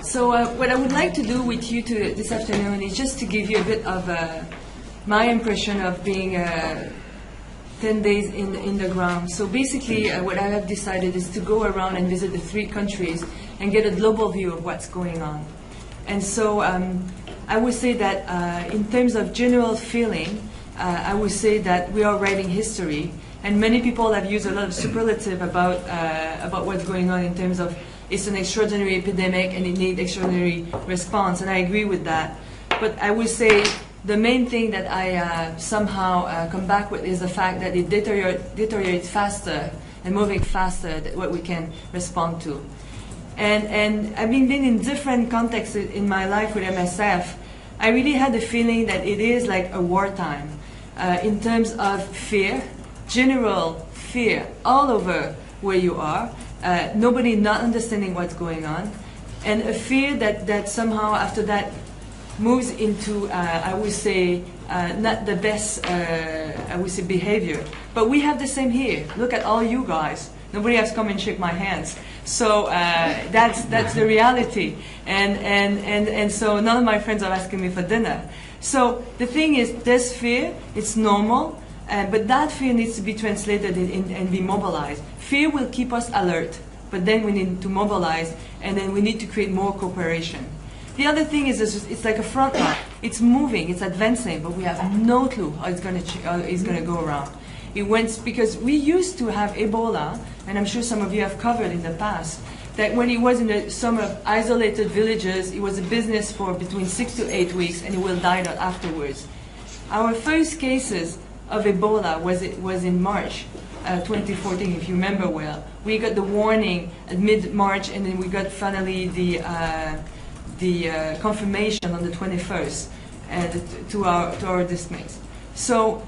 So what I would like to do with you this afternoon is just to give you a bit of my impression of being 10 days in the ground. So basically what I have decided is to go around and visit the 3 countries and get a global view of what's going on. And so I would say that in terms of general feeling, I would say that we are writing history, and many people have used a lot of superlative about what's going on in terms of it's an extraordinary epidemic and it needs extraordinary response, and I agree with that. But I would say the main thing that I somehow come back with is the fact that it deteriorates faster and moving faster than what we can respond to. And I've been in different contexts in my life with MSF. I really had the feeling that it is like a wartime in terms of fear, general fear all over where you are. Nobody not understanding what's going on, and a fear that somehow after that moves into, I would say, not the best, I would say, behavior. But we have the same here. Look at all you guys. Nobody has come and shake my hands. So that's the reality. And so none of my friends are asking me for dinner. So the thing is, there's fear. It's normal. But that fear needs to be translated and be mobilized. Fear will keep us alert, but then we need to mobilize, and then we need to create more cooperation. The other thing is it's like a front line. It's moving, it's advancing, but we have no clue how it's going to go around. It went because we used to have Ebola, and I'm sure some of you have covered in the past, that when it was in some isolated villages, it was a business for between 6 to 8 weeks, and it will die out afterwards. Our first cases of Ebola was in March 2014, if you remember well. We got the warning at mid-March, and then we got finally the confirmation on the 21st to our dismays. So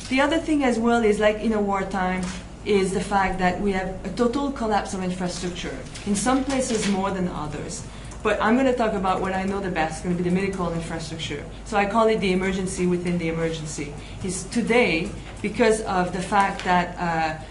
the other thing as well is, like in a wartime, is the fact that we have a total collapse of infrastructure, in some places more than others. But I'm going to talk about what I know the best, it's going to be the medical infrastructure. So I call it the emergency within the emergency. Is today, because of the fact that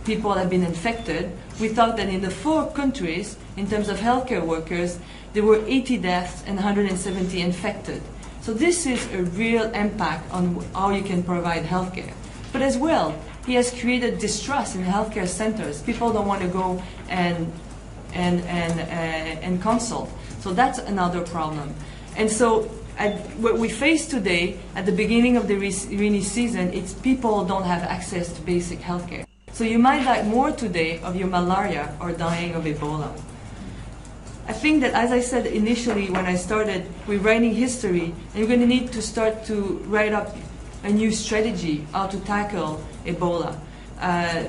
people have been infected, we thought that in the 4 countries, in terms of healthcare workers, there were 80 deaths and 170 infected. So this is a real impact on how you can provide healthcare. But as well, he has created distrust in healthcare centers. People don't want to go and consult. So that's another problem. And so what we face today at the beginning of the rainy season, it's people don't have access to basic healthcare. So you might die more today of your malaria or dying of Ebola. I think that, as I said initially when I started, we're writing history, and we're going to need to start to write up a new strategy how to tackle Ebola,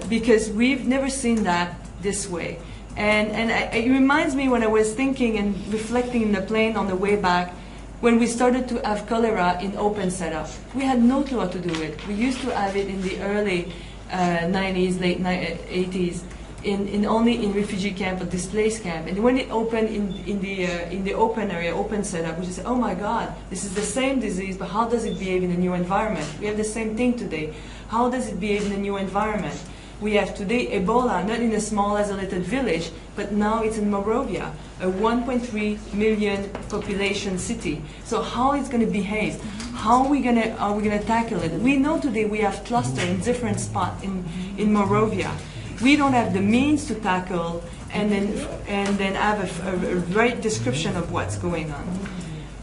because we've never seen that this way. And it reminds me when I was thinking and reflecting in the plane on the way back, when we started to have cholera in open setup. We had no clue how to do it. We used to have it in the early 90s, late 80s, only in refugee camp or displaced camp. And when it opened in the open area, open setup, we just said, oh my God, this is the same disease, but how does it behave in a new environment? We have the same thing today. How does it behave in a new environment? We have today Ebola, not in a small isolated village, but now it's in Monrovia, a 1.3 million population city. So how it's going to behave? How are we going to tackle it? We know today we have clusters in different spots in Monrovia. We don't have the means to tackle and then have a right description of what's going on.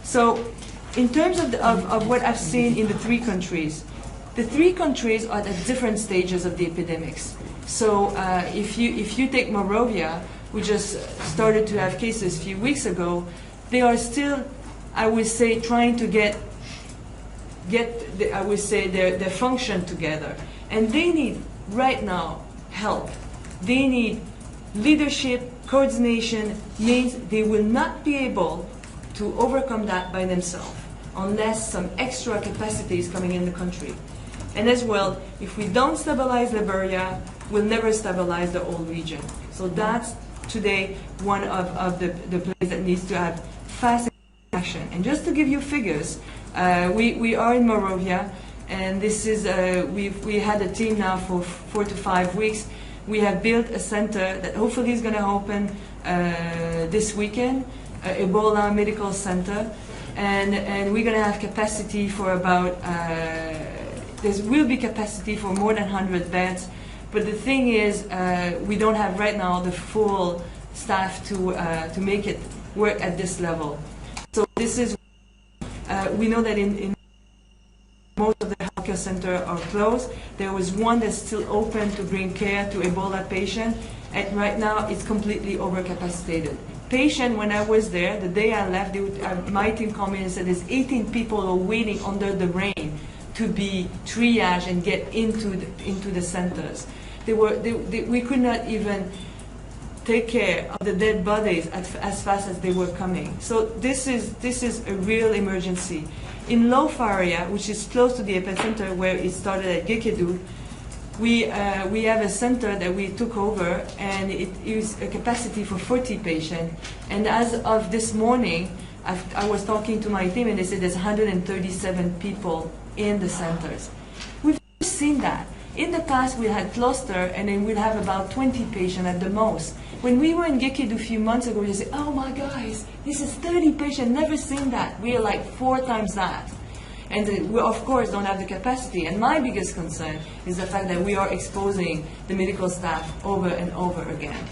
So in terms of what I've seen in the 3 countries, the 3 countries are at different stages of the epidemics. So if you take Monrovia, we just started to have cases a few weeks ago, they are still, I would say, trying to get their function together. And they need, right now, help. They need leadership, coordination, means they will not be able to overcome that by themselves unless some extra capacity is coming in the country. And as well, if we don't stabilize Liberia, we'll never stabilize the whole region. So that's today one of the places that needs to have fast action. And just to give you figures, we are in Monrovia, and this is we had a team now for 4 to 5 weeks. we have built a center that hopefully is going to open this weekend, Ebola Medical Center, and we're going to have capacity for about, there will be capacity for more than 100 beds, but the thing is, we don't have right now the full staff to make it work at this level. So this is, we know that in most of the healthcare centers are closed. There was one that's still open to bring care to Ebola patients, and right now it's completely overcapacitated. Patient, when I was there, the day I left, my team called me and said there's 18 people who are waiting under the rain to be triaged and get into the centers. We could not even take care of the dead bodies as fast as they were coming. So this is a real emergency. In Liberia, which is close to the epicenter where it started at Gekedu, we have a center that we took over, and it is a capacity for 40 patients. And as of this morning, I was talking to my team, and they said there's 137 people in the centers. We've never seen that. In the past, we had cluster, and then we'd have about 20 patients at the most. When we were in Gekedu a few months ago, we said, "Oh my guys, this is 30 patients. Never seen that." We are like 4 times that. And we, of course, don't have the capacity. And my biggest concern is the fact that we are exposing the medical staff over and over again.